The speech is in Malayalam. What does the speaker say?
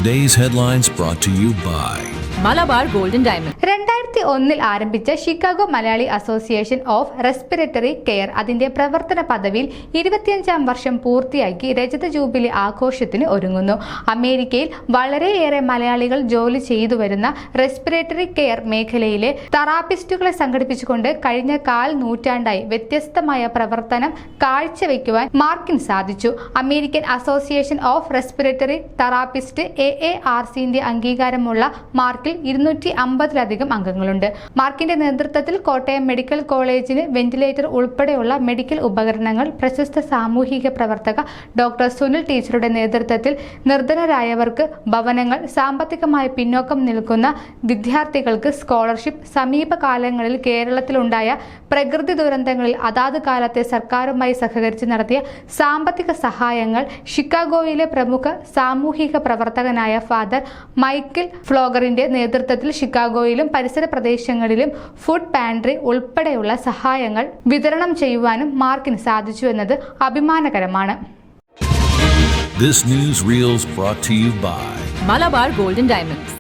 Today's headlines brought to you by Malabar Gold and Diamond. 2001 ആരംഭിച്ച Chicago Malayali association of respiratory care അതിന്റെ പ്രവർത്തന പദവിയിൽ 25ാം വർഷം പൂർത്തിയാക്കി രജത ജൂബിലി ആഘോഷത്തിന് ഒരുങ്ങുന്നു. അമേരിക്കയിൽ വളരെയേറെ മലയാളികൾ ജോലി ചെയ്തു വരുന്ന റെസ്പിറേറ്ററി കെയർ മേഖലയിലെ തെറാപ്പിസ്റ്റുകളെ സംഘടിപ്പിച്ചുകൊണ്ട് കഴിഞ്ഞ കാൽ നൂറ്റാണ്ടായി വ്യത്യസ്തമായ പ്രവർത്തനം കാഴ്ചവെക്കുവാൻ മാർക്കിന് സാധിച്ചു. American association of respiratory therapist AARCന്റെ അംഗീകാരമുള്ള മാർക്കിൽ 250-ലധികം അംഗങ്ങളുണ്ട്. മാർക്കിന്റെ നേതൃത്വത്തിൽ കോട്ടയം മെഡിക്കൽ കോളേജിന് വെന്റിലേറ്റർ ഉൾപ്പെടെയുള്ള മെഡിക്കൽ ഉപകരണങ്ങൾ, പ്രശസ്ത സാമൂഹിക പ്രവർത്തക ഡോക്ടർ സുനിൽ ടീച്ചറുടെ നേതൃത്വത്തിൽ നിർധനരായവർക്ക് ഭവനങ്ങൾ, സാമ്പത്തികമായി പിന്നോക്കം നിൽക്കുന്ന വിദ്യാർത്ഥികൾക്ക് സ്കോളർഷിപ്പ്, സമീപകാലങ്ങളിൽ കേരളത്തിലുണ്ടായ പ്രകൃതി ദുരന്തങ്ങളിൽ അതാത് കാലത്തെ സർക്കാരുമായി സഹകരിച്ച് നടത്തിയ സാമ്പത്തിക സഹായങ്ങൾ, ഷിക്കാഗോയിലെ പ്രമുഖ സാമൂഹിക പ്രവർത്തകനായ ഫാദർ മൈക്കിൾ ഫ്ലോഗറിന്റെ നേതൃത്വത്തിൽ ഷിക്കാഗോയിലും പരിസര പ്രദേശങ്ങളിലും ഫുഡ് പാൻട്രി ഉൾപ്പെടെയുള്ള സഹായങ്ങൾ വിതരണം ചെയ്യുവാനും മാർക്കിന് സാധിച്ചു എന്നത് അഭിമാനകരമാണ്. This news reel is brought to you by Malabar Gold and Diamonds.